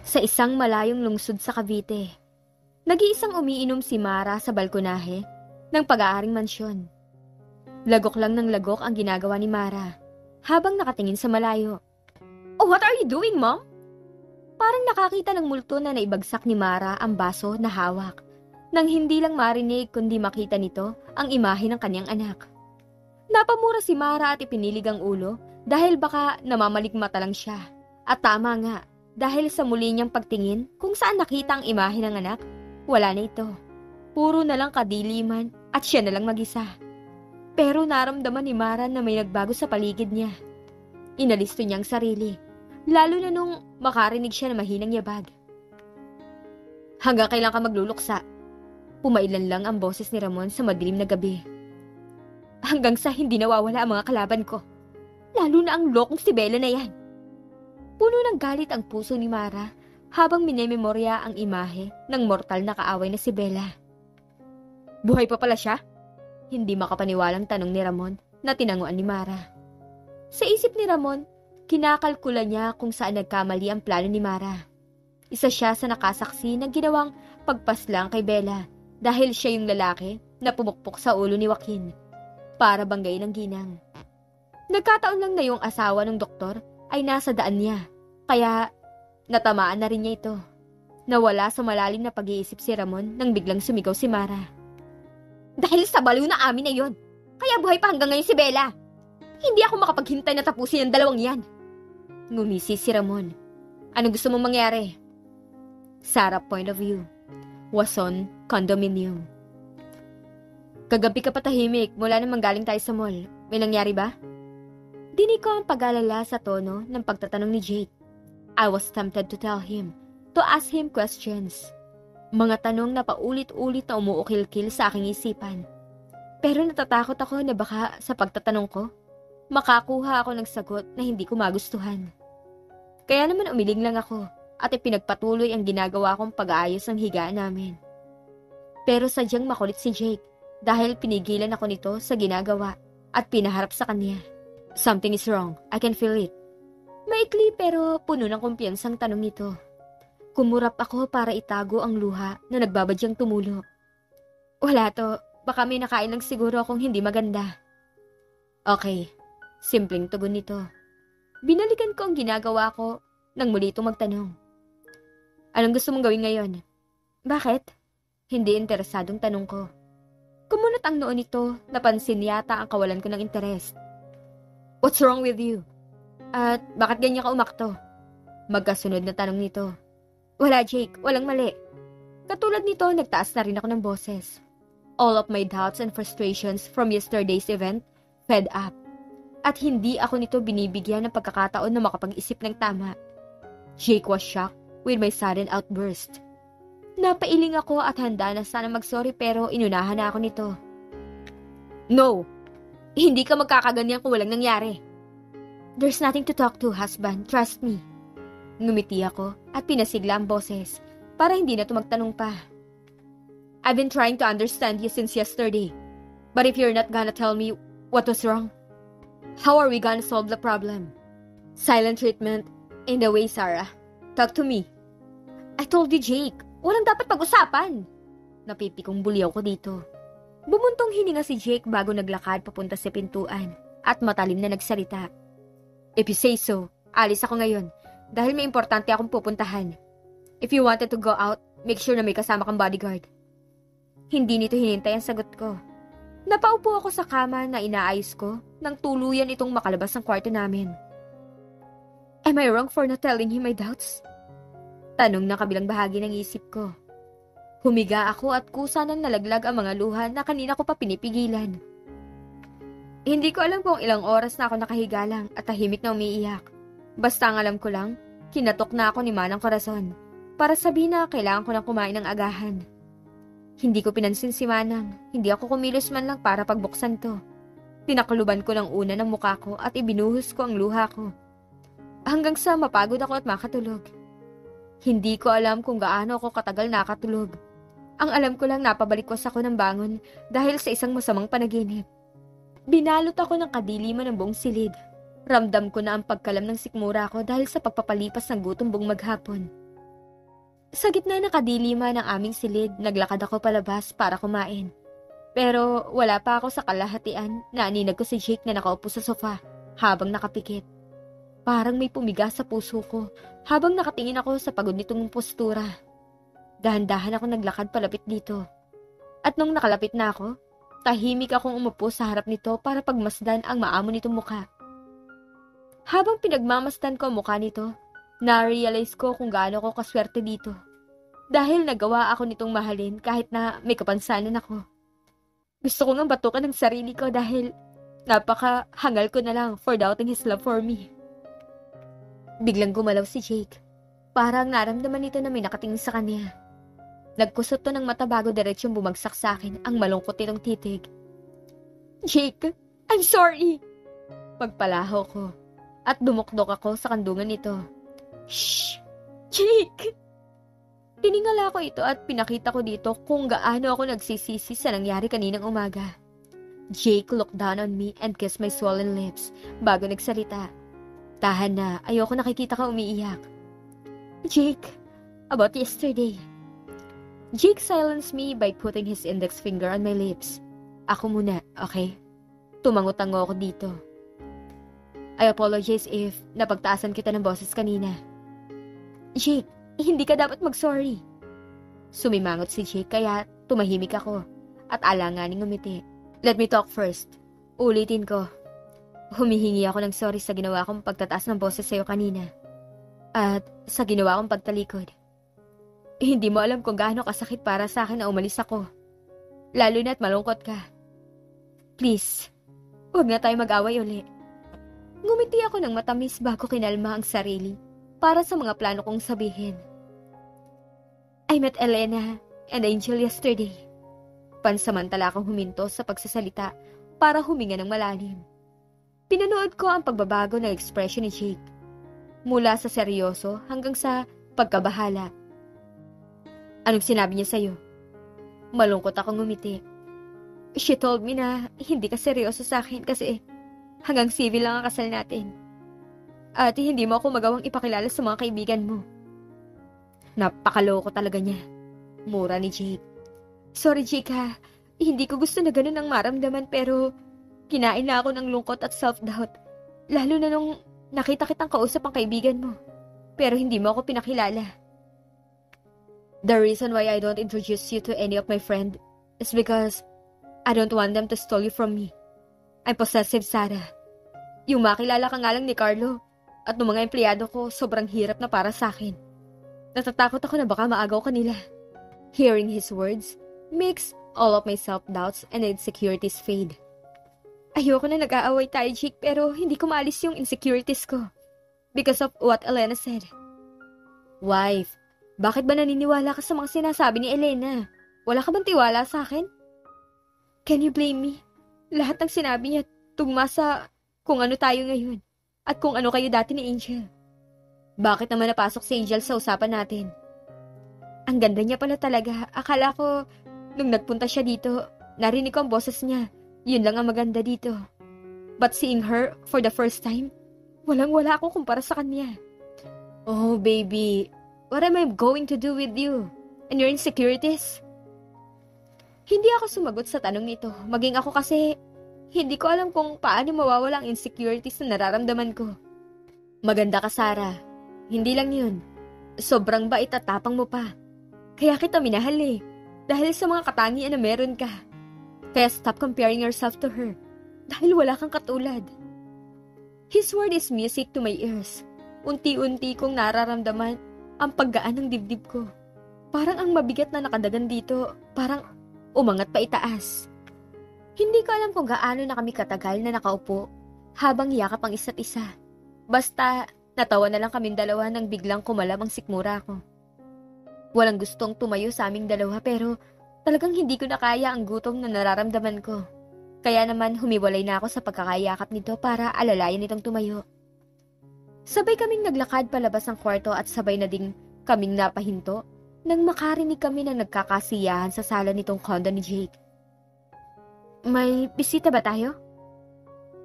Sa isang malayong lungsod sa Cavite, nag-iisang umiinom si Mara sa balkonahe ng pag-aaring mansyon. Lagok lang ng lagok ang ginagawa ni Mara habang nakatingin sa malayo. "Oh, what are you doing, Mom?" Parang nakakita ng multo na naibagsak ni Mara ang baso na hawak nang hindi lang marinig kundi makita nito ang imahe ng kanyang anak. Napamura si Mara at ipinilig ang ulo dahil baka namamalikmata lang siya. At tama nga, dahil sa muli niyang pagtingin kung saan nakita ang imahe ng anak, wala na ito. Puro na lang kadiliman at siya na lang mag-isa. Pero naramdaman ni Mara na may nagbago sa paligid niya. Inalisto niya ang sarili, lalo na nung makarinig siya ng mahinang yabag. "Hanggang kailan ka magluluksa?" Pumailan lang ang boses ni Ramon sa madilim na gabi. "Hanggang sa hindi nawawala ang mga kalaban ko. Lalo na ang lokong si Bella na yan." Puno ng galit ang puso ni Mara habang minememorya ang imahe ng mortal na kaaway na si Bella. "Buhay pa pala siya?" Hindi makapaniwalang tanong ni Ramon na tinanguan ni Mara. Sa isip ni Ramon, kinakalkula niya kung saan nagkamali ang plano ni Mara. Isa siya sa nakasaksi ng ginawang pagpaslang kay Bella dahil siya yung lalaki na pumukpok sa ulo ni Joaquin para banggain ang ginang. Nagkataon lang na yung asawa ng doktor ay nasa daan niya, kaya natamaan na rin niya ito. Nawala sa malalim na pag-iisip si Ramon nang biglang sumigaw si Mara. "Dahil sa baliw na amin na yon, kaya buhay pa hanggang ngayon si Bella. Hindi ako makapaghintay na tapusin ang dalawang yan." Ngumisi si Ramon. "Ano gusto mong mangyari?" Sarah point of view. Wason Condominium. "Kagabi ka patahimik mula nang manggaling tayo sa mall. May nangyari ba?" Dinig ko ang pag-alala sa tono ng pagtatanong ni Jake. I was tempted to tell him, to ask him questions. Mga tanong na paulit-ulit na umuukil-kil sa aking isipan. Pero natatakot ako na baka sa pagtatanong ko, makakuha ako ng sagot na hindi ko magustuhan. Kaya naman umiling lang ako at ipinagpatuloy ang ginagawa kong pag-aayos ng higaan namin. Pero sadyang makulit si Jake dahil pinigilan ako nito sa ginagawa at pinaharap sa kanya. "Something is wrong. I can feel it." Maikli pero puno ng kumpiyansang tanong nito. Kumurap ako para itago ang luha na nagbabadyang tumulo. "Wala to. Baka may nakain lang siguro akong hindi maganda." "Okay." Simpleng tugon nito. Binalikan ko ang ginagawa ko nang muli itong magtanong. "Anong gusto mong gawin ngayon?" "Bakit?" Hindi interesadong tanong ko. Kumunot ang noo nito, napansin yata ang kawalan ko ng interes. "What's wrong with you? At bakit ganyan ka umakto?" Magkasunod na tanong nito. "Wala, Jake. Walang mali." Katulad nito, nagtaas na rin ako ng boses. All of my doubts and frustrations from yesterday's event fed up. At hindi ako nito binibigyan ng pagkakataon na makapag-isip ng tama. Jake was shocked with my sudden outburst. Napailing ako at handa na sana mag-sorry pero inunahan na ako nito. "No! Hindi ka magkakaganyan kung walang nangyari." "There's nothing to talk to, husband. Trust me." Ngumiti ako at pinasigla ang boses para hindi na ito magtanong pa. "I've been trying to understand you since yesterday. But if you're not gonna tell me what was wrong, how are we gonna solve the problem?" "Silent treatment in the way, Sarah. Talk to me." "I told you, Jake. Walang dapat pag-usapan." Napipikong buliyaw ko dito. Bumuntong hininga si Jake bago naglakad papunta sa pintuan at matalim na nagsalita. "If you say so, alis ako ngayon dahil may importante akong pupuntahan. If you wanted to go out, make sure na may kasama kang bodyguard." Hindi nito hinintay ang sagot ko. Napaupo ako sa kama na inaayos ko nang tuluyan itong makalabas ng kwarto namin. Am I wrong for not telling him my doubts? Tanong na kabilang bahagi ng isip ko. Humiga ako at kusa nang nalaglag ang mga luha na kanina ko pa pinipigilan. Hindi ko alam kung ilang oras na ako nakahiga lang at tahimik na umiiyak. Basta ang alam ko lang, kinatok na ako ni Manang Corazon para sabihin na kailangan ko nang kumain ng agahan. Hindi ko pinansin si Manang, hindi ako kumilos man lang para pagbuksan to. Pinakuluban ko ng una ng mukha ko at ibinuhos ko ang luha ko. Hanggang sa mapagod ako at makatulog. Hindi ko alam kung gaano ako katagal nakatulog. Ang alam ko lang napabalikwas ako ng bangon dahil sa isang masamang panaginip. Binalot ako ng kadiliman ng buong silid. Ramdam ko na ang pagkalam ng sikmura ko dahil sa pagpapalipas ng gutom buong maghapon. Sa gitna ng kadilima ng aming silid, naglakad ako palabas para kumain. Pero wala pa ako sa kalahatian na aninag ko si Jake na nakaupo sa sofa habang nakapikit. Parang may pumiga sa puso ko habang nakatingin ako sa pagod nitong postura. Dahan-dahan ako naglakad palapit dito. At nung nakalapit na ako, tahimik akong umupo sa harap nito para pagmasdan ang maamo nitong mukha. Habang pinagmamasdan ko ang mukha nito, na-realize ko kung gaano ko kaswerte dito. Dahil nagawa ako nitong mahalin kahit na may kapansanan ako. Gusto ko nga batukan ng sarili ko dahil napaka-hangal ko na lang for doubting his love for me. Biglang gumalaw si Jake. Parang naramdaman nito na may nakatingin sa kanya. Nagkusot to ng mata bago diretsyong bumagsak sa akin ang malungkot nitong titig. Jake, I'm sorry! Pagpalaho ko at dumukdok ako sa kandungan nito. Shh! Jake! Tiningala ko ito at pinakita ko dito kung gaano ako nagsisisi sa nangyari kaninang umaga. Jake looked down on me and kissed my swollen lips bago nagsalita. Tahan na, ayoko nakikita ka umiiyak. Jake, about yesterday. Jake silenced me by putting his index finger on my lips. Ako muna, okay? Tumango-tango ako dito. I apologize if napagtaasan kita ng boses kanina. Jake, hindi ka dapat mag-sorry. Sumimangot si Jake kaya tumahimik ako at alanganing umiti. Let me talk first. Ulitin ko. Humihingi ako ng sorry sa ginawa kong pagtataas ng boses sa'yo kanina. At sa ginawa kong pagtalikod. Hindi mo alam kung gaano kasakit para sa akin na umalis ako. Lalo na't malungkot ka. Please, huwag na tayo mag-away uli. Ngumiti ako ng matamis bago kinalma ang sarili para sa mga plano kong sabihin. I met Elena and Angel yesterday. Pansamantala akong huminto sa pagsasalita para huminga ng malalim. Pinanood ko ang pagbabago ng ekspresyon ni Jake. Mula sa seryoso hanggang sa pagkabahala. Anong sinabi niya sa'yo? Malungkot akong ngumiti. She told me na hindi ka seryoso sa akin kasi hanggang civil lang ang kasal natin. At hindi mo ako magawang ipakilala sa mga kaibigan mo. Napakaloko talaga niya. Mura ni Jake. Sorry Jake ha, hindi ko gusto na ganun ang maramdaman pero kinain na ako ng lungkot at self-doubt. Lalo na nung nakita kitang kausap ang kaibigan mo. Pero hindi mo ako pinakilala. The reason why I don't introduce you to any of my friends is because I don't want them to steal you from me. I'm possessive, Sarah. Yung makilala ka nga lang ni Carlo at ng mga empleyado ko sobrang hirap na para sa akin. Natatakot ako na baka maagaw kanila. Hearing his words makes all of my self-doubts and insecurities fade. Ayoko na nag-aaway tayo, Jake, pero hindi ko maalis yung insecurities ko. Because of what Elena said. Wife, bakit ba naniniwala ka sa mga sinasabi ni Elena? Wala ka bang tiwala sa akin? Can you blame me? Lahat ng sinabi niya tugma sa kung ano tayo ngayon at kung ano kayo dati ni Angel. Bakit naman napasok si Angel sa usapan natin? Ang ganda niya pala talaga. Akala ko, nung nagpunta siya dito, narinig ko ang boses niya. Yun lang ang maganda dito. But seeing her for the first time, walang-wala ako kumpara sa kanya. Oh, baby, what am I going to do with you? And your insecurities? Hindi ako sumagot sa tanong nito. Maging ako kasi, hindi ko alam kung paano mawawala ang insecurities na nararamdaman ko. Maganda ka, Sarah. Hindi lang yun. Sobrang bait at tapang mo pa. Kaya kita minahal eh. Dahil sa mga katangian na meron ka. Kaya stop comparing yourself to her. Dahil wala kang katulad. His word is music to my ears. Unti-unti kong nararamdaman ang paggaan ng dibdib ko. Parang ang mabigat na nakadagan dito, parang umangat pa itaas. Hindi ko alam kung gaano na kami katagal na nakaupo habang yakap ang isa't isa. Basta natawa na lang kaming dalawa nang biglang kumalab ang sikmura ko. Walang gustong tumayo sa aming dalawa pero talagang hindi ko na kaya ang gutom na nararamdaman ko. Kaya naman humiwalay na ako sa pagkakayakap nito para alalayan nitong tumayo. Sabay kaming naglakad palabas ng kwarto at sabay na ding kaming napahinto nang makarinig kami ng nagkakasiyahan sa sala nitong condo ni Jake. May bisita ba tayo?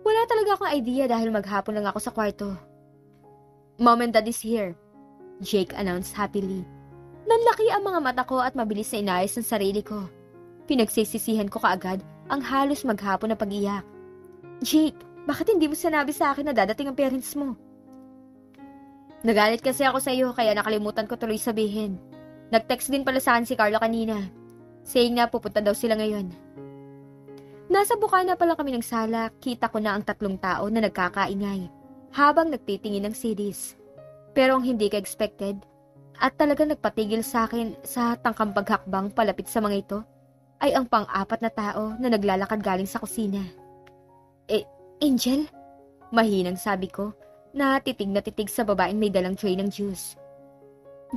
Wala talaga akong idea dahil maghapon lang ako sa kwarto. Mom and Dad is here, Jake announced happily. Nanlaki ang mga mata ko at mabilis na inayos ang sarili ko. Pinagsisisihan ko kaagad ang halos maghapon na pag-iyak. Jake, bakit hindi mo sinabi sa akin na dadating ang parents mo? Nagalit kasi ako sa iyo kaya nakalimutan ko tuloy sabihin. Nag-text din pala sa akin si Carlo kanina. Saying na pupunta daw sila ngayon. Nasa bukana pa lang kami ng sala, kita ko na ang 3 tao na nagkakaingay habang nagtitingin ng CDs. Pero ang hindi ka-expected at talagang nagpatigil sa akin sa tangkang paghakbang palapit sa mga ito ay ang pang-4 na tao na naglalakad galing sa kusina. Angel? Mahinang sabi ko na titig sa babaeng may dalang tray ng juice.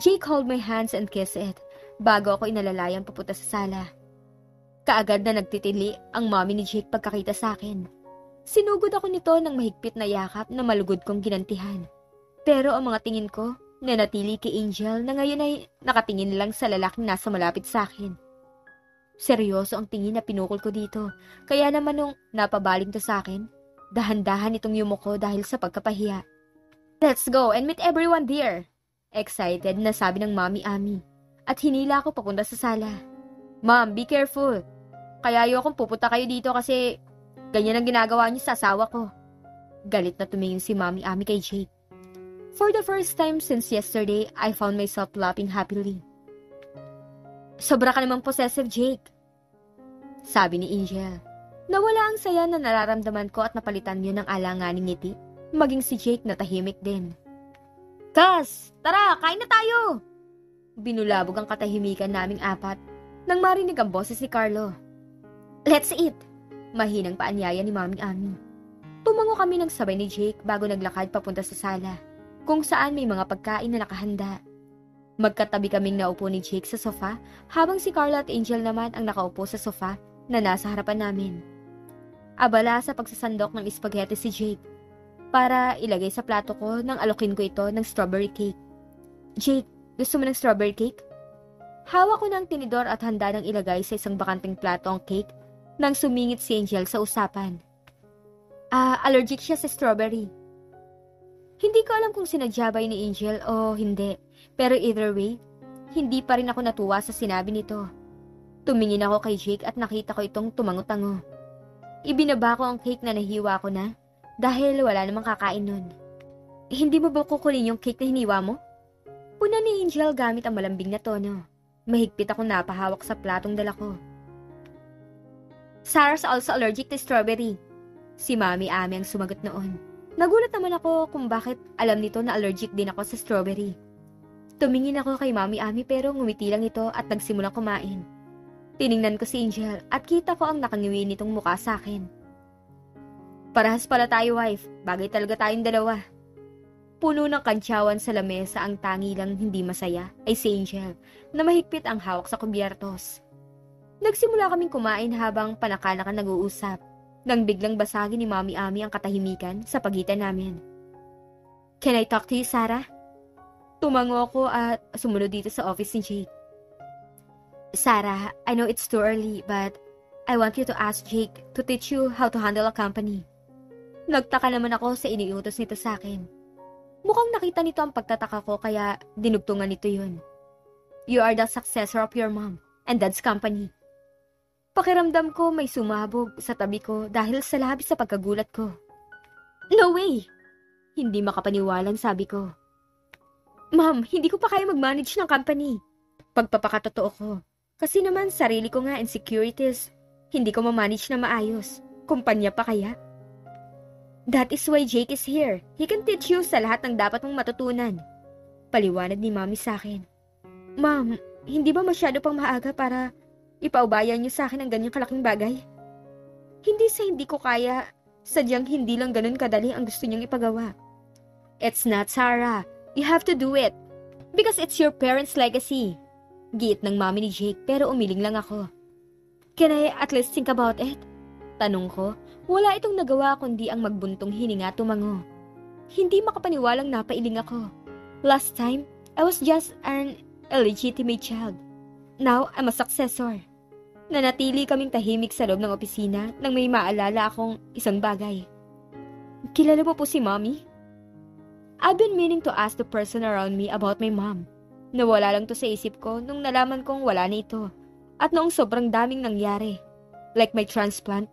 Jake held my hands and kissed it bago ako inalalayan papunta sa sala. Kaagad na nagtitili ang mommy ni Jake pagkakita sa akin. Sinugod ako nito ng mahigpit na yakap na malugod kong ginantihan. Pero ang mga tingin ko, nanatili kay Angel na ngayon ay nakatingin lang sa lalaking nasa malapit sa akin. Seryoso ang tingin na pinukol ko dito, kaya naman nung napabaling to sa akin, dahan-dahan itong yumuko dahil sa pagkapahiya. Let's go and meet everyone there! Excited na sabi ng Mommy Ami at hinila ako papunta sa sala. Mom, be careful! Kaya ayokong pupunta kayo dito kasi ganyan ang ginagawa niyo sa asawa ko. Galit na tumingin si Mommy Ami kay Jake. For the first time since yesterday, I found myself laughing happily. Sobra ka namang possessive, Jake. Sabi ni Angel. Nawala ang saya na nararamdaman ko at napalitan yun ng alanganing ngiti. Maging si Jake na tahimik din. Kas, tara, kain na tayo! Binulabog ang katahimikan naming 4 nang marinig ang boses ni Carlo. Let's eat! Mahinang paanyaya ni Mommy Ami. Tumango kami ng sabay ni Jake bago naglakad papunta sa sala, kung saan may mga pagkain na nakahanda. Magkatabi kaming naupo ni Jake sa sofa, habang si Carla at Angel naman ang nakaupo sa sofa na nasa harapan namin. Abala sa pagsasandok ng spaghetti si Jake, para ilagay sa plato ko nang alokin ko ito ng strawberry cake. Jake, gusto mo ng strawberry cake? Hawak ko ng tinidor at handa nang ilagay sa isang bakanting plato ang cake nang sumingit si Angel sa usapan. Allergic siya sa strawberry. Hindi ko alam kung sinadya ba ni Angel o hindi, pero either way, hindi pa rin ako natuwa sa sinabi nito. Tumingin ako kay Jake at nakita ko itong tumango-tango. Ibinaba ko ang cake na nahiwa ko na dahil wala namang kakain nun. Hindi mo ba kukunin yung cake na hiniwa mo? Puna ni Angel gamit ang malambing na tono. Mahigpit akong napahawak sa platong dala ko. Sarah's also allergic to strawberry. Si Mami Ami ang sumagot noon. Nagulat naman ako kung bakit alam nito na allergic din ako sa strawberry. Tumingin ako kay Mami Ami pero ngumiti lang ito at nagsimulang kumain. Tiningnan ko si Angel at kita ko ang nakangiwi nitong mukha sa akin. Parehas pala tayo, wife. Bagay talaga tayong dalawa. Puno ng kantsawan sa lamesa, ang tangi lang hindi masaya ay si Angel na mahigpit ang hawak sa kubyertos. Nagsimula kaming kumain habang panakanakan nag-uusap nang biglang basagin ni Mami Ami ang katahimikan sa pagitan namin. Can I talk to you, Sarah? Tumango ako at sumunod dito sa office ni Jake. Sarah, I know it's too early but I want you to ask Jake to teach you how to handle a company. Nagtaka naman ako sa iniutos nito sa akin. Mukhang nakita nito ang pagtataka ko kaya dinugtungan nito yun. You are the successor of your mom and dad's company. Pakiramdam ko may sumabog sa tabi ko dahil sa labis sa pagkagulat ko. No way! Hindi makapaniwalang sabi ko. Ma'am, hindi ko pa kaya mag-manage ng company. Pagpapakatotoo ko. Kasi naman sarili ko nga insecurities. Hindi ko ma-manage na maayos. Kumpanya pa kaya? That is why Jake is here. He can teach you sa lahat ng dapat mong matutunan. Paliwanag ni Mami sa akin. Ma'am, hindi ba masyado pang maaga para ipaubayan niyo sa akin ang ganyang kalaking bagay? Hindi sa hindi ko kaya, sadyang hindi lang ganun kadali ang gusto niyang ipagawa. It's not, Sarah. You have to do it. Because it's your parents' legacy. Giit ng Mami ni Jake pero umiling lang ako. Can I at least think about it? Tanong ko, wala itong nagawa kundi ang magbuntong hininga tumango. Hindi makapaniwalang napailing ako. Last time, I was just an illegitimate child. Now, I'm a successor. Nanatili kaming tahimik sa loob ng opisina nang may maalala akong isang bagay. Kilala mo po si Mommy? I've been meaning to ask the person around me about my mom. Nawala lang to sa isip ko nung nalaman kong wala na ito. At noong sobrang daming nangyari. Like my transplant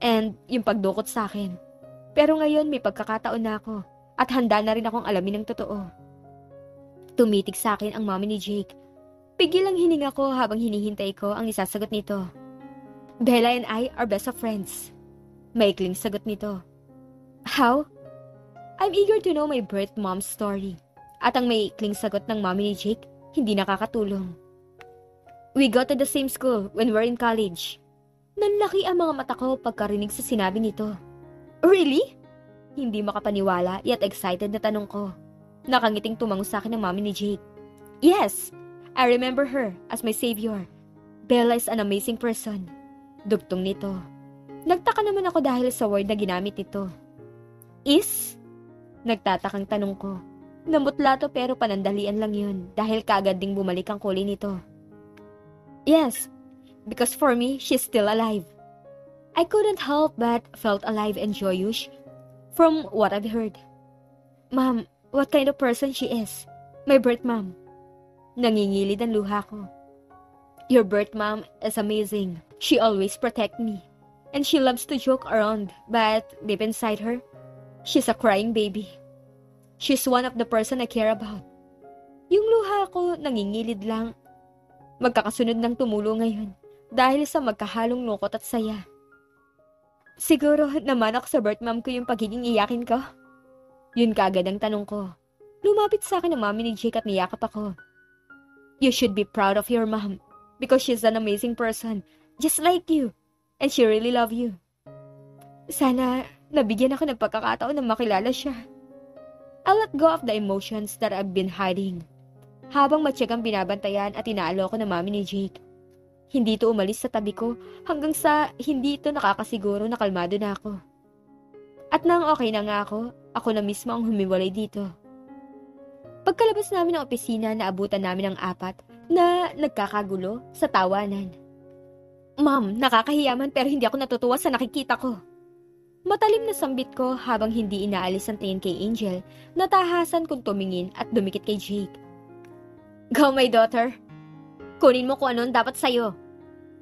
and yung pagdukot sa akin. Pero ngayon may pagkakataon na ako at handa na rin akong alamin ng totoo. Tumitig sa akin ang mommy ni Jake. Pigil ang hininga ko habang hinihintay ko ang isasagot nito. Bella and I are best of friends. Maikling sagot nito. How? I'm eager to know my birth mom's story. At ang maikling sagot ng mommy ni Jake, hindi nakakatulong. We go to the same school when we're in college. Nanlaki ang mga mata ko pagkarinig sa sinabi nito. Really? Hindi makapaniwala yet excited na tanong ko. Nakangiting tumango sa akin ng mommy ni Jake. Yes, I remember her as my savior. Bella is an amazing person. Dugtong nito. Nagtaka naman ako dahil sa word na ginamit nito. Is? Nagtatakang tanong ko. Namutla to pero panandalian lang yun dahil kaagad ding bumalik ang kulay nito. Yes, because for me, she's still alive. I couldn't help but felt alive and joyous from what I've heard. Ma'am, what kind of person she is? My birth mom. Nangingilid ang luha ko. Your birth mom is amazing. She always protect me. And she loves to joke around, but deep inside her, she's a crying baby. She's one of the person I care about. Yung luha ko nangingilid lang. Magkakasunod ng tumulo ngayon dahil sa magkahalong lungkot at saya. Siguro namanak sa birth mom ko yung pagiging iyakin ko. Yun kaagad ang tanong ko. Lumapit sa akin ang mami ni Jake at niyakap ako. You should be proud of your mom because she's an amazing person, just like you, and she really love you. Sana nabigyan ako ng pagkakataon na makilala siya. I let go of the emotions that I've been hiding. Habang matyagang binabantayan at inaalo ko ng mami ni Jake. Hindi ito umalis sa tabi ko hanggang sa hindi ito nakakasiguro na kalmado na ako. At nang okay na nga ako na mismo ang humiwalay dito. Pagkalabas namin ng opisina, naabutan namin ang apat na nagkakagulo sa tawanan. Ma'am, nakakahiyaman pero hindi ako natutuwa sa nakikita ko. Matalim na sambit ko habang hindi inaalis ang tingin kay Angel, natahasan kong tumingin at dumikit kay Jake. Go, my daughter. Kunin mo kung ano dapat sa'yo,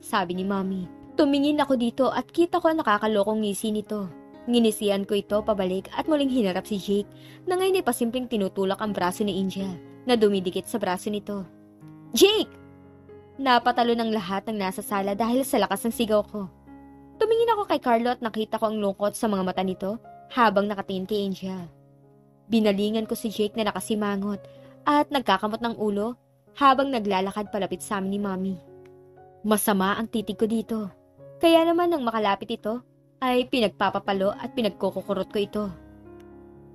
sabi ni Mommy. Tumingin ako dito at kita ko ang nakakalokong ngisi nito. Nginisian ko ito pabalik at muling hinarap si Jake na ngayon ay pasimpleng tinutulak ang braso ni Angel na dumidikit sa braso nito. Jake! Napatalo ng lahat ng nasa sala dahil sa lakas ng sigaw ko. Tumingin ako kay Carlo at nakita ko ang lungkot sa mga mata nito habang nakatingin kay Angel. Binalingan ko si Jake na nakasimangot at nagkakamot ng ulo habang naglalakad palapit sa amin ni Mommy. Masama ang titig ko dito. Kaya naman nang makalapit ito, ay pinagpapapalo at pinagkukukurot ko ito.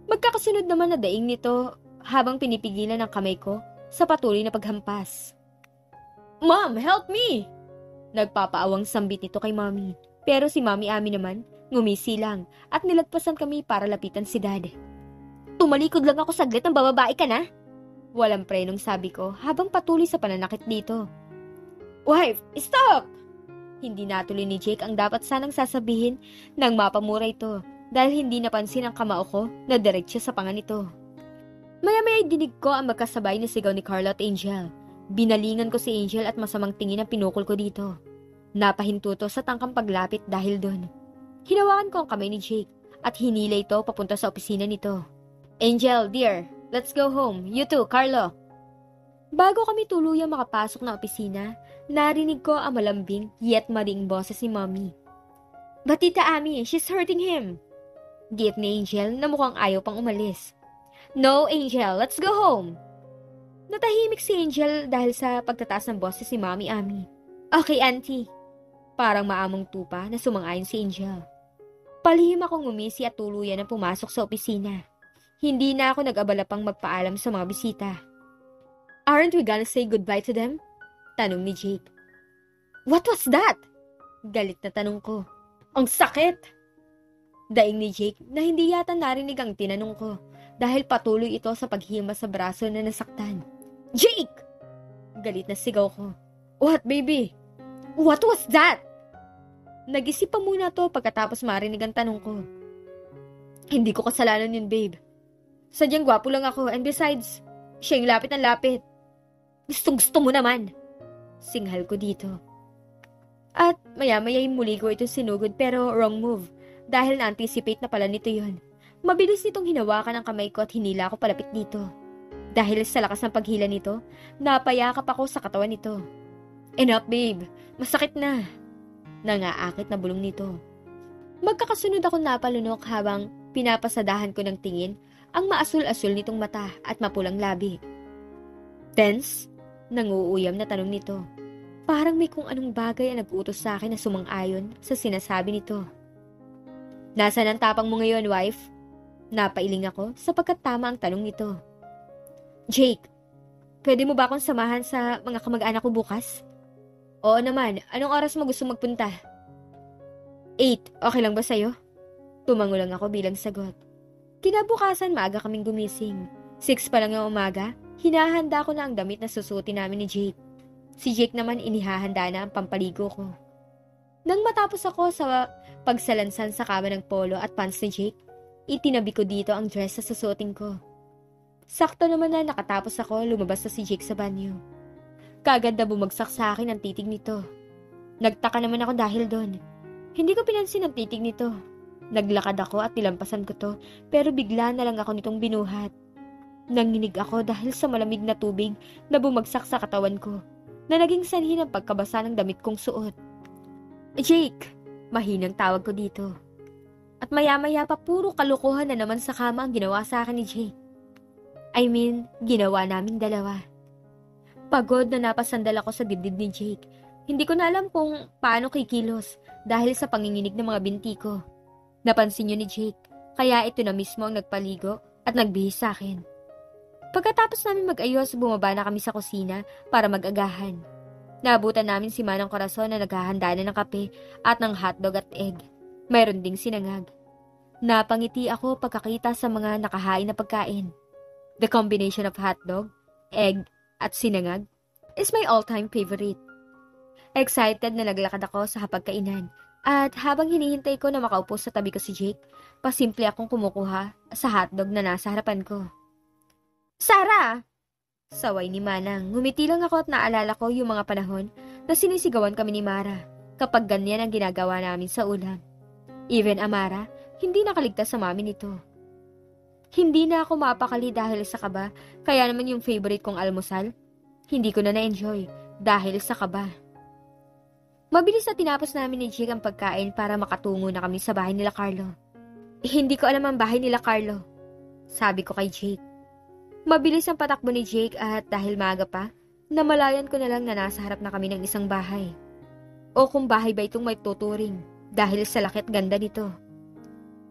Magkakasunod naman na daing nito habang pinipigilan ng kamay ko sa patuloy na paghampas. Mom, help me! Nagpapaawang sambit nito kay Mommy. Pero si Mommy Ami naman, ngumisi lang at nilagpasan kami para lapitan si Dad. Tumalikod lang ako saglit ng bababae ka na? Walang prenong sabi ko habang patuloy sa pananakit dito. Wife, stop! Hindi natuloy ni Jake ang dapat sanang sasabihin nang mapamura ito dahil hindi napansin ang kamao ko na diretsyo sa panga nito. Maya-maya dinig ko ang magkasabay na sigaw ni Carlo at Angel. Binalingan ko si Angel at masamang tingin ang pinukol ko dito. Napahinto to sa tangkang paglapit dahil doon. Hinawakan ko ang kamay ni Jake at hinila ito papunta sa opisina nito. Angel, dear, let's go home. You too, Carlo. Bago kami tuluyang makapasok na opisina, narinig ko ang malambing yet maring boses ni Mommy. But Tita Ami, she's hurting him. Giit ni Angel na mukhang ayaw pang umalis. No, Angel, let's go home. Natahimik si Angel dahil sa pagtataas ng boses ni Mommy Ami. Okay, Auntie. Parang maamong tupa na sumang-ayon si Angel. Palihim akong ngumisi at tuluyan na pumasok sa opisina. Hindi na ako nag-abala pang magpaalam sa mga bisita. Aren't we gonna say goodbye to them? Tanong ni Jake. What was that? Galit na tanong ko. Ang sakit! Daing ni Jake na hindi yata narinig ang tinanong ko dahil patuloy ito sa paghima sa braso na nasaktan. Jake! Galit na sigaw ko. What, baby? What was that? Nag-isip pa muna to pagkatapos marinig ang tanong ko. Hindi ko kasalanan yun, babe. Sadyang gwapo lang ako and besides, siya yung lapit ng lapit. Gustong-gusto mo naman. Singhal ko dito. At maya-maya'y muli ko ito sinugod pero wrong move dahil na-anticipate na pala nito yon. Mabilis nitong hinawakan ang kamay ko at hinila ko palapit dito. Dahil sa lakas ng paghila nito, napayakap ako sa katawan nito. Enough, babe. Masakit na. Nangaakit na bulong nito. Magkakasunod ako napalunok habang pinapasadahan ko ng tingin ang maasul-asul nitong mata at mapulang labi. Tense? Nanguuyam na tanong nito. Parang may kung anong bagay ang nag-utos sa akin na sumang-ayon sa sinasabi nito. Nasaan ang tapang mo ngayon, wife? Napailing ako sapagkat tama ang tanong nito. Jake, pwede mo ba akong samahan sa mga kamag-anak ko bukas? Oo naman, anong oras mo gusto magpunta? 8, okay lang ba sa'yo? Tumango lang ako bilang sagot. Kinabukasan maaga kaming gumising. 6 pa lang ng umaga, hinahanda ko na ang damit na susuotin namin ni Jake. Si Jake naman inihahanda na ang pampaligo ko. Nang matapos ako sa pagsalansan sa kama ng polo at pants ni Jake, itinabi ko dito ang dress na susuotin ko. Sakto naman na nakatapos ako, lumabas na si Jake sa banyo. Kaagad na bumagsak sa akin ang titig nito. Nagtaka naman ako dahil doon. Hindi ko pinansin ang titig nito. Naglakad ako at nilampasan ko to, pero bigla na lang ako nitong binuhat. Nanginig ako dahil sa malamig na tubig na bumagsak sa katawan ko, na naging sanhi ng pagkabasa ng damit kong suot. Jake! Mahinang tawag ko dito. At maya-maya pa puro kalokohan na naman sa kama ang ginawa sa akin ni Jake. Ginawa naming dalawa. Pagod na napasandal ako sa dibdib ni Jake. Hindi ko na alam kung paano kikilos dahil sa panginginig ng mga binti ko. Napansin niyo ni Jake, kaya ito na mismo ang nagpaligo at nagbihis sa akin. Pagkatapos namin mag-ayos, bumaba na kami sa kusina para mag-agahan. Naabutan namin si Manang Corazon na naghahanda na ng kape at ng hotdog at egg. Mayroon ding sinangag. Napangiti ako pagkakita sa mga nakahain na pagkain. The combination of hotdog, egg, at sinangag is my all-time favorite. Excited na naglakad ako sa hapagkainan at habang hinihintay ko na makaupo sa tabi ko si Jake, pasimple akong kumukuha sa hotdog na nasa harapan ko. Sarah! Saway ni Manang. Ngumiti lang ako at naalala ko yung mga panahon na sinisigawan kami ni Mara kapag ganyan ang ginagawa namin sa ulam. Even Amara, hindi nakaligtas sa mami nito. Hindi na ako mapakali dahil sa kaba, kaya naman yung favorite kong almusal, hindi ko na na-enjoy dahil sa kaba. Mabilis na tinapos namin ni Jake ang pagkain para makatungo na kami sa bahay nila Carlo. Hindi ko alam ang bahay nila Carlo, sabi ko kay Jake. Mabilis ang patakbo ni Jake at dahil maaga pa, namalayan ko na lang na nasa harap na kami ng isang bahay. O kung bahay ba itong may tuturing dahil sa laki at ganda nito.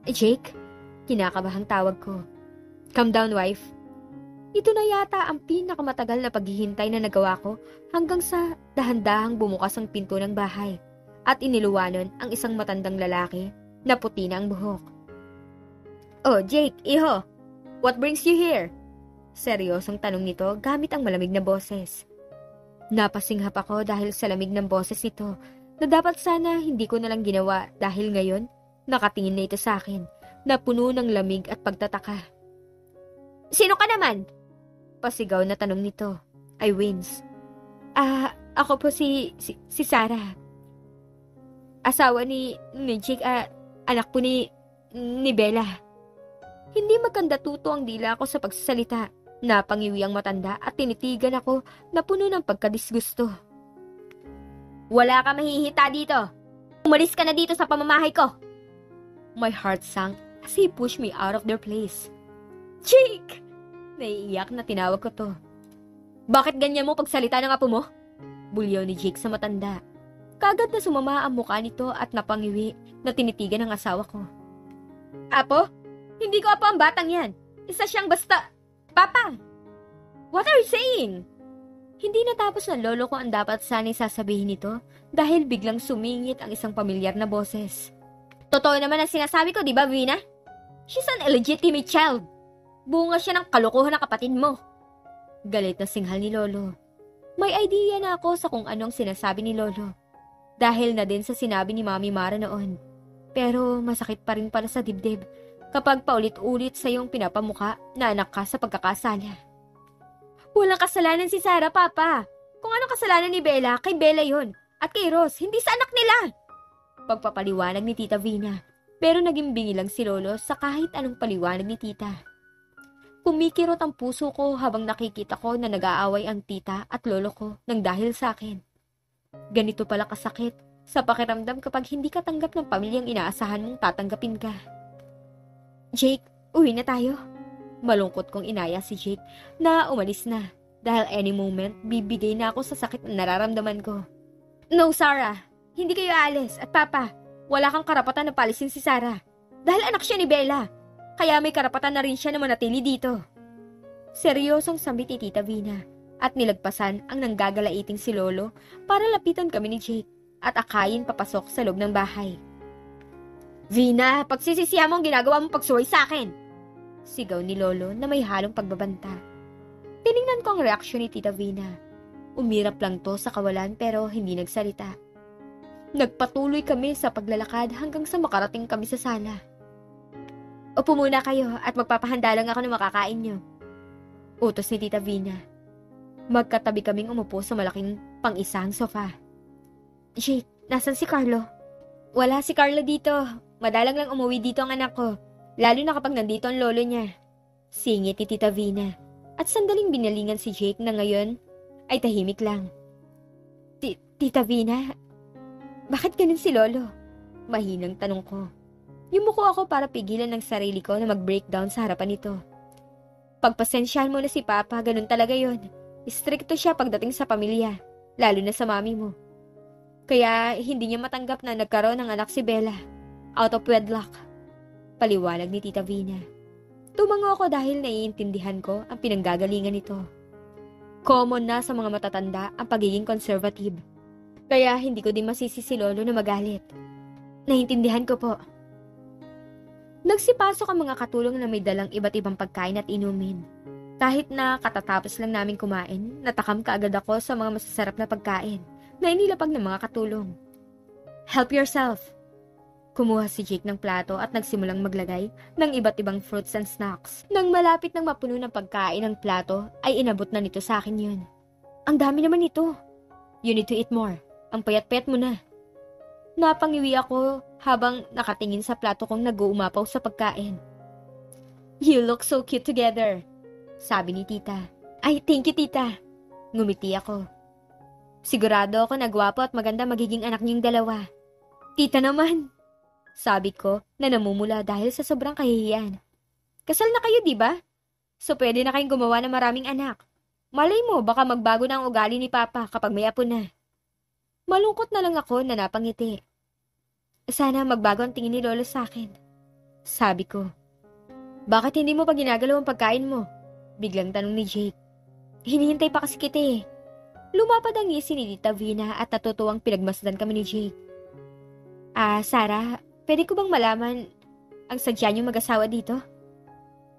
Jake? Kinakabahang tawag ko. Calm down, wife. Ito na yata ang pinakamatagal na paghihintay na nagawa ko hanggang sa dahan-dahang bumukas ang pinto ng bahay at iniluwanan ang isang matandang lalaki na puti na ang buhok. Oh, Jake, iho, what brings you here? Seryosong tanong nito gamit ang malamig na boses. Napasinghap ako dahil sa lamig ng boses nito na dapat sana hindi ko nalang ginawa dahil ngayon nakatingin na ito sa akin na puno ng lamig at pagtataka. Sino ka naman? Pasigaw na tanong nito. I wins. Ako po si Sarah. Asawa ni Jake, anak po ni Bella. Hindi magkandatuto ang dila ko sa pagsasalita. Napangiwi ang matanda at tinitigan ako na puno ng pagkadisgusto. Wala ka mahihita dito. Umalis ka na dito sa pamamahay ko. My heart sank as he pushed me out of their place. Jake! Naiiyak na tinawag ko to. Bakit ganyan mo pagsalita ng apo mo? Bulyaw ni Jake sa matanda. Kagad na sumama ang mukha nito at napangiwi na tinitigan ng asawa ko. Apo? Hindi ko apo ang batang yan. Isa siyang basta... Papa! What are you saying? Hindi natapos ng lolo ko ang dapat sana'y sasabihin nito dahil biglang sumingit ang isang pamilyar na boses. Totoo naman ang sinasabi ko, di ba, Vina? She's an illegitimate child. Bunga siya ng kalokohan ng kapatid mo. Galit na singhal ni Lolo. May idea na ako sa kung anong sinasabi ni Lolo. Dahil na din sa sinabi ni Mami Mara noon. Pero masakit pa rin pala sa dibdib kapag paulit-ulit sa iyong pinapamuka na anak ka sa pagkakasala. Walang kasalanan si Sarah, Papa. Kung anong kasalanan ni Bella, kay Bella yon. At kay Ross, hindi sa anak nila. Pagpapaliwanag ni Tita Vina. Pero naging bingi lang si Lolo sa kahit anong paliwanag ni Tita. Kumikirot ang puso ko habang nakikita ko na nag-aaway ang tita at lolo ko nang dahil sa akin. Ganito pala kasakit sa pakiramdam kapag hindi ka tanggap ng pamilyang inaasahan mong tatanggapin ka. Jake, uwi na tayo. Malungkot kong inaya si Jake na umalis na dahil any moment bibigay na ako sa sakit na nararamdaman ko. No, Sarah. Hindi kayo aalis. At Papa, wala kang karapatan na palisin si Sarah. Dahil anak siya ni Bella. Kaya may karapatan na rin siya na manatili dito. Seryosong sambit ni Tita Vina at nilagpasan ang nanggagalaiting si Lolo para lapitan kami ni Jake at akayin papasok sa loob ng bahay. Vina, pagsisisihan mo ang ginagawa mong pagsuway sa akin! Sigaw ni Lolo na may halong pagbabanta. Tiningnan ko ang reaksyon ni Tita Vina. Umirap lang to sa kawalan pero hindi nagsalita. Nagpatuloy kami sa paglalakad hanggang sa makarating kami sa sala. Upo muna kayo at magpapahanda lang ako ng makakain nyo. Utos ni Tita Vina. Magkatabi kaming umupo sa malaking pang-isang sofa. Jake, nasan si Carlo? Wala si Carlo dito. Madalang lang umuwi dito ang anak ko. Lalo na kapag nandito ang lolo niya. Singit ni Tita Vina. At sandaling binalingan si Jake na ngayon ay tahimik lang. Tita Vina, bakit ganun si lolo? Mahinang tanong ko. Yumuko ako para pigilan ng sarili ko na mag-breakdown sa harapan nito. Pagpasensyahan mo na si Papa, ganun talaga yon. Istrikto siya pagdating sa pamilya, lalo na sa mami mo. Kaya hindi niya matanggap na nagkaroon ng anak si Bella, out of wedlock. Paliwanag ni Tita Vina. Tumango ako dahil naiintindihan ko ang pinanggagalingan nito. Common na sa mga matatanda ang pagiging conservative. Kaya hindi ko din masisi si Lolo na magalit. Naiintindihan ko po. Nagsipasok ang mga katulong na may dalang iba't ibang pagkain at inumin. Kahit na katatapos lang namin kumain, natakam kaagad ako sa mga masasarap na pagkain na inilapag ng mga katulong. Help yourself. Kumuha si Jake ng plato at nagsimulang maglagay ng iba't ibang fruits and snacks. Nang malapit ng mapuno ng pagkain ng plato, ay inabot na nito sa akin yun. Ang dami naman ito. You need to eat more. Ang payat-payat mo na. Napangiwi ako habang nakatingin sa plato kong nag-uumapaw sa pagkain. You look so cute together, sabi ni Tita. Ay, thank you, Tita. Ngumiti ako. Sigurado ako na gwapo at maganda magiging anak niyong dalawa. Tita naman, sabi ko na namumula dahil sa sobrang kahihiyan. Kasal na kayo, di ba? So pwede na kayong gumawa ng maraming anak. Malay mo, baka magbago na ang ugali ni Papa kapag may apo na. Malungkot na lang ako na napangiti. Sana magbago ang tingin ni Lolo sa akin. Sabi ko. Bakit hindi mo pa ginagalaw ang pagkain mo? Biglang tanong ni Jake. Hinihintay pa kasi kita eh. Lumapad ang ngisi ni Tita Vina at natutuwang pinagmasdan kami ni Jake. Sarah, pwede ko bang malaman ang sadya niyong mag-asawa dito?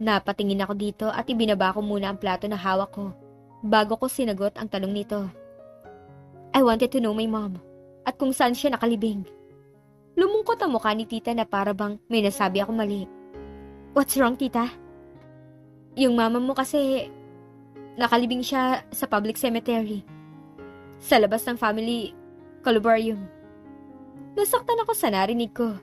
Napatingin ako dito at ibinaba ko muna ang plato na hawak ko bago ko sinagot ang tanong nito. I wanted to know my mom at kung saan siya nakalibing. Lumungkot ang mukha ni Tita na para bang may nasabi ako mali. What's wrong, Tita? Yung mama mo kasi nakalibing siya sa public cemetery. Sa labas ng family columbarium. Nasaktan ako sa narinig ko.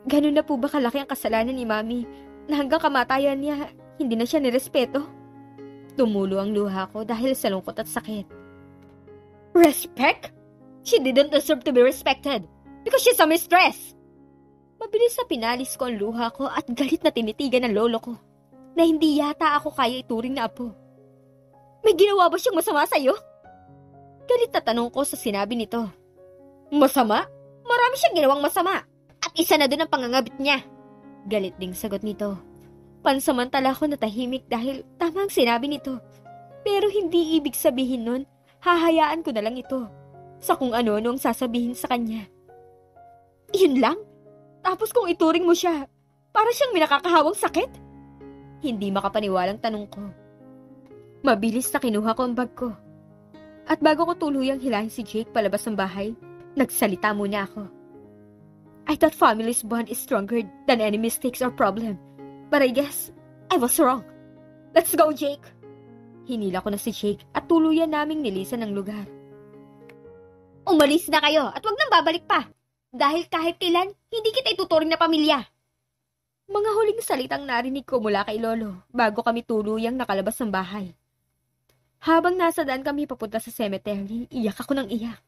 Ganun na po ba kalaki ang kasalanan ni Mami na hanggang kamatayan niya hindi na siya nirespeto? Tumulo ang luha ko dahil sa lungkot at sakit. Respect? She didn't deserve to be respected because she's a mistress. Mabilis na pinalis ko ang luha ko at galit na tinitigan ng lolo ko na hindi yata ako kaya ituring na apo. May ginawa ba siyang masama sa'yo? Galit na tanong ko sa sinabi nito. Masama? Marami siyang ginawang masama. At isa na doon ang pangangabit niya. Galit ding sagot nito. Pansamantala ko natahimik dahil tama ang sinabi nito. Pero hindi ibig sabihin nun, hahayaan ko na lang ito sa kung ano-ano ang sasabihin sa kanya. Yun lang? Tapos kung ituring mo siya, para siyang may nakakahawang sakit? Hindi makapaniwalang tanong ko. Mabilis na kinuha ko ang bag ko. At bago ko tuluyang hilahin si Jake palabas ng bahay, nagsalita muna ako. I thought family's bond is stronger than any mistakes or problem. But I guess I was wrong. Let's go, Jake! Hinila ko na si Jake at tuluyan naming nilisan ng lugar. Umalis na kayo at wag nang babalik pa. Dahil kahit kailan, hindi kita ituturing na pamilya. Mga huling salitang narinig ko mula kay Lolo bago kami tuluyang nakalabas ng bahay. Habang nasa daan kami papunta sa cemetery, iyak ako ng iyak.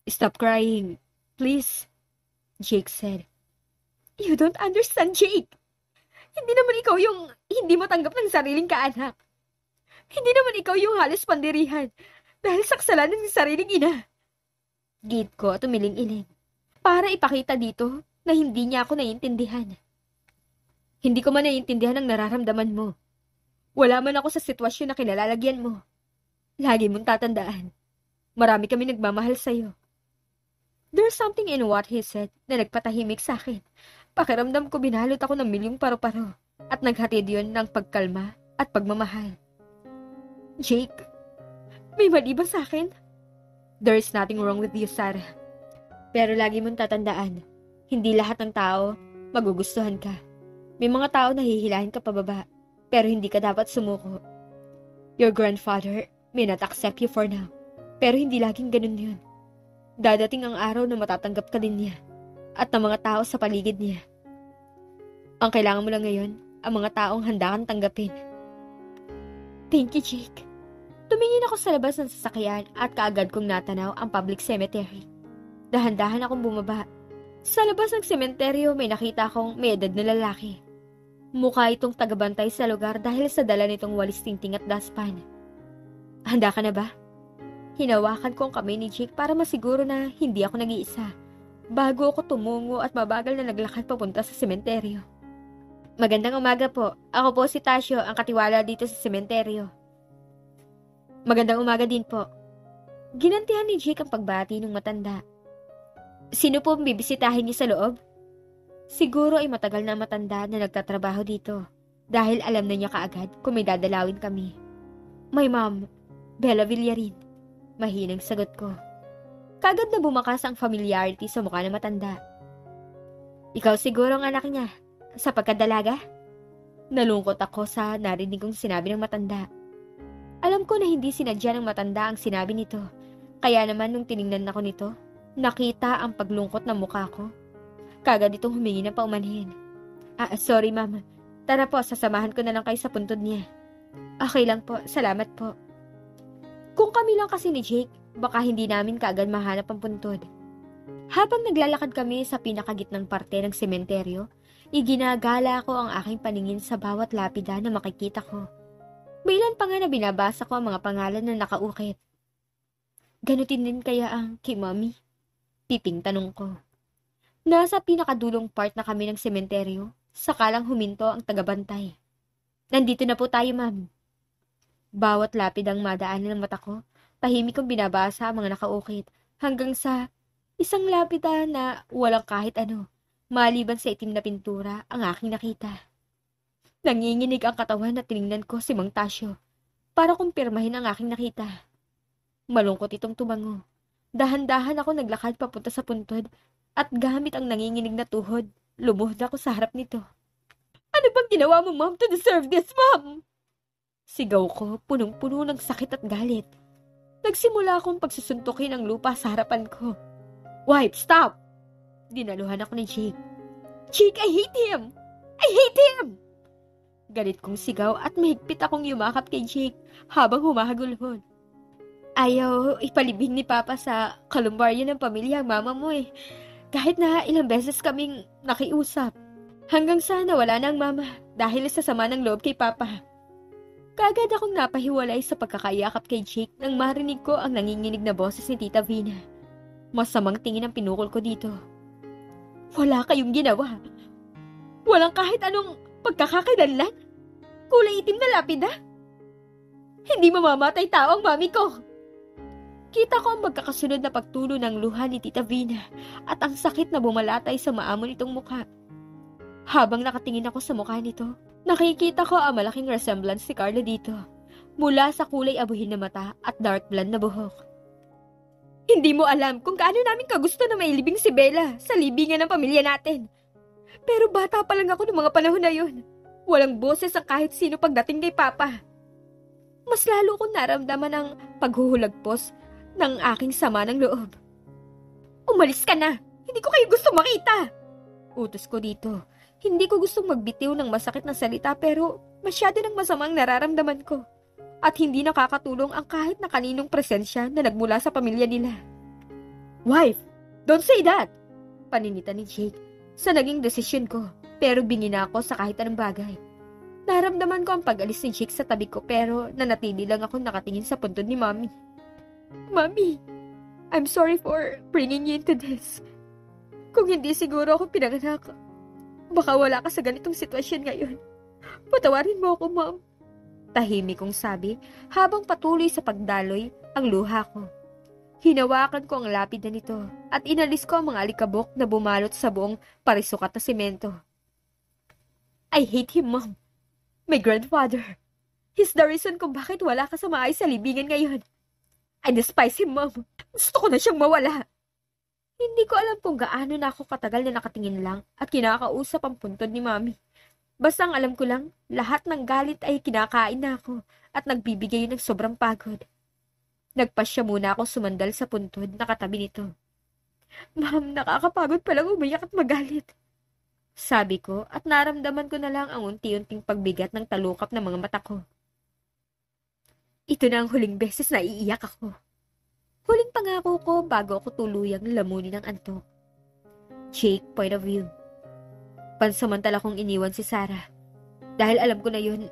Stop crying, please, Jake said. You don't understand, Jake. Hindi naman ikaw yung hindi matanggap ng sariling kaanak. Hindi naman ikaw yung halos pandirihan dahil sa kasalanan ng sariling ina. Gate ko at umiling-iling para ipakita dito na hindi niya ako naiintindihan. Hindi ko man naiintindihan ang nararamdaman mo. Wala man ako sa sitwasyon na kinalalagyan mo. Lagi mong tatandaan. Marami kami nagmamahal sa'yo. There's something in what he said na nagpatahimik sa akin. Pakiramdam ko binalot ako ng milyong paru-paro at naghatid yun ng pagkalma at pagmamahal. Jake, may mali ba sa akin? There's nothing wrong with you, Sarah. Pero lagi mong tatandaan, hindi lahat ng tao magugustuhan ka. May mga tao na hihilahin ka pababa, pero hindi ka dapat sumuko. Your grandfather may not accept you for now, pero hindi laging ganun yun. Dadating ang araw na matatanggap ka din niya at ng mga tao sa paligid niya. Ang kailangan mo lang ngayon, ang mga taong handa kang tanggapin. Thank you, Jake. Tumingin ako sa labas ng sasakyan at kaagad kong natanaw ang public cemetery. Dahan-dahan akong bumaba. Sa labas ng sementeryo may nakita akong may edad na lalaki. Mukha itong tagabantay sa lugar dahil sa dala nitong walis tingting at daspan. Handa ka na ba? Hinawakan ko ang kamay ni Jake para masiguro na hindi ako nag-iisa. Bago ako tumungo at mabagal na naglakad papunta sa sementeryo. Magandang umaga po. Ako po si Tasio, ang katiwala dito sa sementeryo. Magandang umaga din po. Ginantihan ni Jake ang pagbati ng matanda. Sino po bibisitahin niyo sa loob? Siguro ay matagal na matanda na nagtatrabaho dito dahil alam na niya kaagad kung may dadalawin kami. My mom, Bella Villarin. Mahinang sagot ko. Kagad na bumakas ang familiarity sa mukha ng matanda. Ikaw siguro ang anak niya, sa pagkadalaga? Nalungkot ako sa narinig kong sinabi ng matanda. Alam ko na hindi sinadya ng matanda ang sinabi nito. Kaya naman nung tiningnan ako nito, nakita ang paglungkot ng mukha ko. Kagad itong humingi ng paumanhin. Sorry ma'am. Tara po, sasamahan ko na lang kayo sa puntod niya. Okay lang po, salamat po. Kung kami lang kasi ni Jake, baka hindi namin kaagad mahanap ang puntod. Habang naglalakad kami sa pinakagitnang parte ng sementeryo, iginagala ko ang aking paningin sa bawat lapida na makikita ko. May ilan pa nga na binabasa ko ang mga pangalan na nakaukit. Ganutin din kaya ang kay Mommy? Piping tanong ko. Nasa pinakadulong part na kami ng sementeryo, sakalang huminto ang tagabantay. Nandito na po tayo, ma'am. Bawat lapid ang madaanan ng mata ko, tahimik kong binabasa ang mga nakaukit, hanggang sa isang lapida na walang kahit ano, maliban sa itim na pintura ang aking nakita. Nanginginig ang katawan at tiningnan ko si Mang Tasio para kumpirmahin ang aking nakita. Malungkot itong tumango. Dahan-dahan ako naglakad papunta sa puntod at gamit ang nanginginig na tuhod, lumuhod ako sa harap nito. Ano bang ginawa mo, ma'am, to deserve this, ma'am? Sigaw ko, punong-puno ng sakit at galit. Nagsimula akong pagsusuntukin ang lupa sa harapan ko. Wife, stop! Dinaluhan ako ni Jake. Jake, I hate him! I hate him! Galit kong sigaw at mahigpit akong yumakap kay Jake habang humahagulhon. Ayaw ipalibing ni Papa sa kalumbaryo ng pamilya ang mama mo eh. Kahit na ilang beses kaming nakiusap. Hanggang sa nawala na ang mama dahil sa sama ng loob kay Papa. Kaagad akong napahiwalay sa pagkakayakap kay Jake nang marinig ko ang nanginginig na boses ni Tita Vina. Masamang tingin ang pinukol ko dito. Wala kayong ginawa. Walang kahit anong pagkakakilanlan? Kulay itim na lapida? Hindi mamamatay tao ang mami ko. Kita ko ang magkakasunod na pagtulo ng luha ni Tita Vina at ang sakit na bumalatay sa maamo nitong mukha. Habang nakatingin ako sa mukha nito, nakikita ko ang malaking resemblance si Carla dito, mula sa kulay abuhin na mata at dark blonde na buhok. Hindi mo alam kung gaano namin kagusto na mailibing si Bella sa libingan ng pamilya natin. Pero bata pa lang ako noong mga panahon na yun. Walang boses ang kahit sino pagdating kay Papa. mas lalo kong naramdaman ang paghuhulagpos ng aking sama ng loob. Umalis ka na! Hindi ko kayo gusto makita! Utos ko dito. Hindi ko gustong magbitiw ng masakit na salita pero masyado ng masamang nararamdaman ko. At hindi nakakatulong ang kahit na kaninong presensya na nagmula sa pamilya nila. Wife, don't say that! Paninita ni Jake sa naging desisyon ko pero bingi na ako sa kahit anong bagay. Naramdaman ko ang pag-alis ni Jake sa tabi ko pero nanatili lang ako nakatingin sa puntod ni Mommy. Mommy, I'm sorry for bringing you into this. Kung hindi siguro ako pinanganak, baka wala ka sa ganitong sitwasyon ngayon. Patawarin mo ako, Mom. Tahimik kong sabi habang patuloy sa pagdaloy ang luha ko. Hinawakan ko ang lapid na nito at inalis ko ang mga alikabok na bumalot sa buong parisukat na semento. I hate him, Mom. My grandfather. He's the reason kung bakit wala ka sa maayos sa libingan ngayon. I despise him, Mom. Gusto ko na siyang mawala. Hindi ko alam kung gaano na ako katagal na nakatingin lang at kinakausap ang puntod ni Mommy. Basta ang alam ko lang, lahat ng galit ay kinakain na ako at nagbibigay ng sobrang pagod. Nagpasya muna akong sumandal sa puntod na katabi nito. Ma'am, nakakapagod palang umayak at magalit. Sabi ko at naramdaman ko na lang ang unti-unting pagbigat ng talukap ng mga mata ko. Ito na ang huling beses na iiyak ako. Huling pangako ko bago ako tuluyang lamunin ng antok. Jake, point of view. Pansamantala kong iniwan si Sarah. Dahil alam ko na yun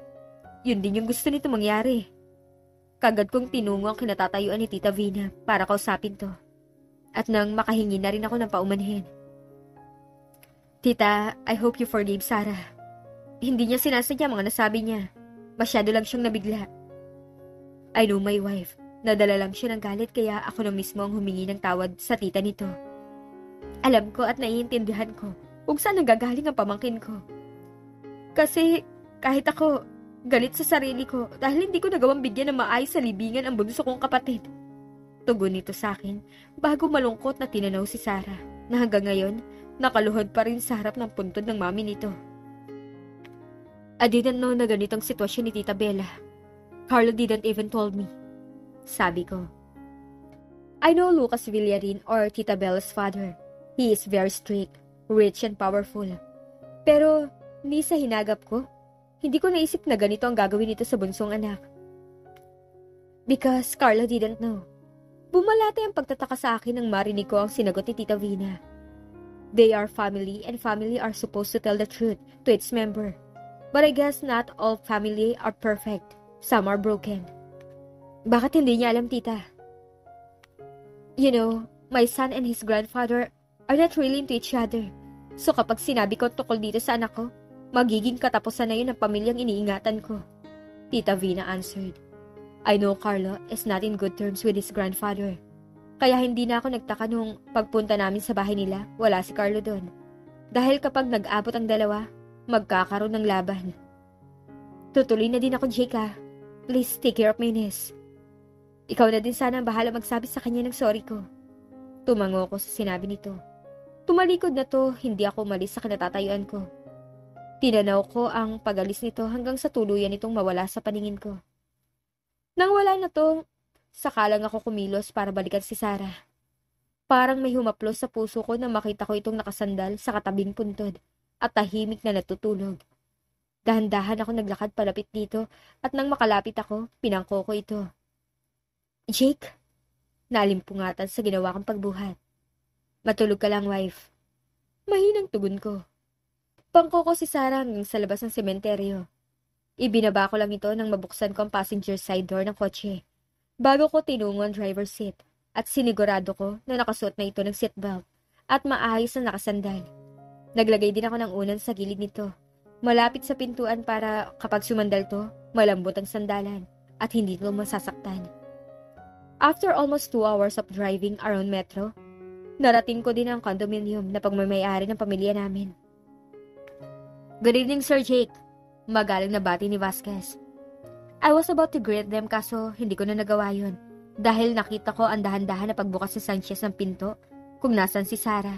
din yung gusto nito mangyari. Kagad kong tinungo ang kinatatayuan ni Tita Vina para kausapin to. At nang makahingi na rin ako ng paumanhin. Tita, I hope you forgave Sarah. Hindi niya sinasadya mga nasabi niya. Masyado lang siyang nabigla. I know my wife. Nadala lang siya ng galit kaya ako na mismo ang humingi ng tawad sa tita nito. Alam ko at naiintindihan ko kung saan nanggagaling ang pamangkin ko. Kasi kahit ako, galit sa sarili ko dahil hindi ko nagawang bigyan ng maayos sa libingan ang bunso kong kapatid. Tugon nito sa akin bago malungkot na tinanaw si Sarah na hanggang ngayon nakaluhod pa rin sa harap ng puntod ng mami nito. I didn't know na ganitong sitwasyon ni Tita Bella. Carlo didn't even told me. Sabi ko. I know Lucas Villarin or Tita Bella's father. He is very strict, rich and powerful. Pero ni sa hinagap ko, hindi ko naisip na ganito ang gagawin nito sa bunsong anak. Because Carlo didn't know. Bumalate ang pagtataka sa akin nang marinig ko ang sinagot ni Tita Vina. They are family and family are supposed to tell the truth to its member. But I guess not all family are perfect. Some are broken. Bakit hindi niya alam, Tita? You know, my son and his grandfather are not really into each other. So kapag sinabi ko tukol dito sa anak ko, magiging katapusan na yun ang pamilyang iniingatan ko. Tita Vina answered. I know Carlo is not in good terms with his grandfather. Kaya hindi na ako nagtaka nung pagpunta namin sa bahay nila, wala si Carlo doon. Dahil kapag nag-abot ang dalawa, magkakaroon ng laban. Tutuloy na din ako, Jake. Please take care of my niece. Ikaw na din sana ang bahala magsabi sa kanya ng sorry ko. Tumango ko sa sinabi nito. Tumalikod na to, hindi ako umalis sa kinatatayuan ko. Tinanaw ko ang pag-alis nito hanggang sa tuluyan nitong mawala sa paningin ko. Nang wala na to, saka lang ako kumilos para balikan si Sarah. Parang may humaplos sa puso ko na makita ko itong nakasandal sa katabing puntod at tahimik na natutulog. Dahan-dahan ako naglakad palapit dito at nang makalapit ako, pinangko ko ito. Jake, nalimpungatan sa ginawa kong pagbuhat. Matulog ka lang, wife. Mahinang tugon ko. Pangko ko si Sarah hanggang sa labas ng sementeryo. Ibinaba ko lang ito nang mabuksan ko ang passenger side door ng kotse. Bago ko tinungo ang driver's seat at sinigurado ko na nakasuot na ito ng seatbelt at maayos na nakasandal. Naglagay din ako ng unan sa gilid nito, malapit sa pintuan para kapag sumandal to, malambot ang sandalan at hindi ito masasaktan. After almost 2 hours of driving around Metro, narating ko din ang condominium na pagmamayari ng pamilya namin. Good evening, Sir Jake. Magalang na bati ni Vasquez. I was about to greet them kaso hindi ko na nagawa yun dahil nakita ko ang dahan-dahan na pagbukas ni Sanchez ng pinto kung nasan si Sarah.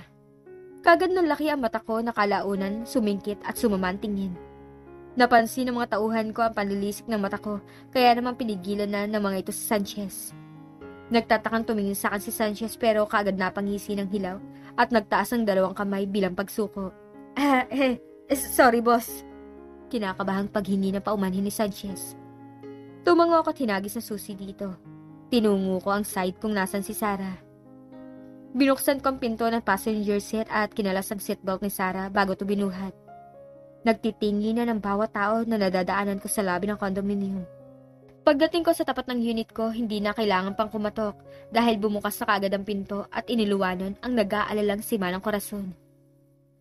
Kagad nang laki ang mata ko na kalaunan, sumingkit at sumamantingin. Napansin ng mga tauhan ko ang panlilisik ng mata ko, kaya naman pinigilan na ng mga ito si Sanchez. Nagtatakang tumingin sa akin si Sanchez pero kaagad napangisi ng hilaw at nagtaas ng 2 kamay bilang pagsuko. Sorry boss. Kinakabahang paghingi ng paumanhin ni Sanchez. Tumango ako at hinagis na susi dito. Tinungo ko ang side kung nasan si Sarah. Binuksan ko ang pinto ng passenger seat at kinalas ang seatbelt ni Sarah bago ito binuhat. Nagtitingin na ng bawat tao na nadadaanan ko sa labi ng condominium. Pagdating ko sa tapat ng unit ko, hindi na kailangan pang kumatok dahil bumukas na kaagad ang pinto at iniluwanan ang nag-aalalang sima ng korason.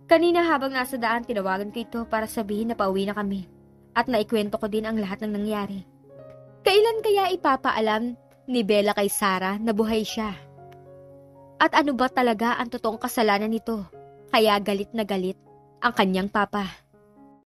Kanina habang nasa daan, tinawagan ko ito para sabihin na pauwi na kami at naikwento ko din ang lahat ng nangyari. Kailan kaya ipapaalam ni Bella kay Sarah na buhay siya? At ano ba talaga ang totoong kasalanan nito? Kaya galit na galit ang kanyang papa.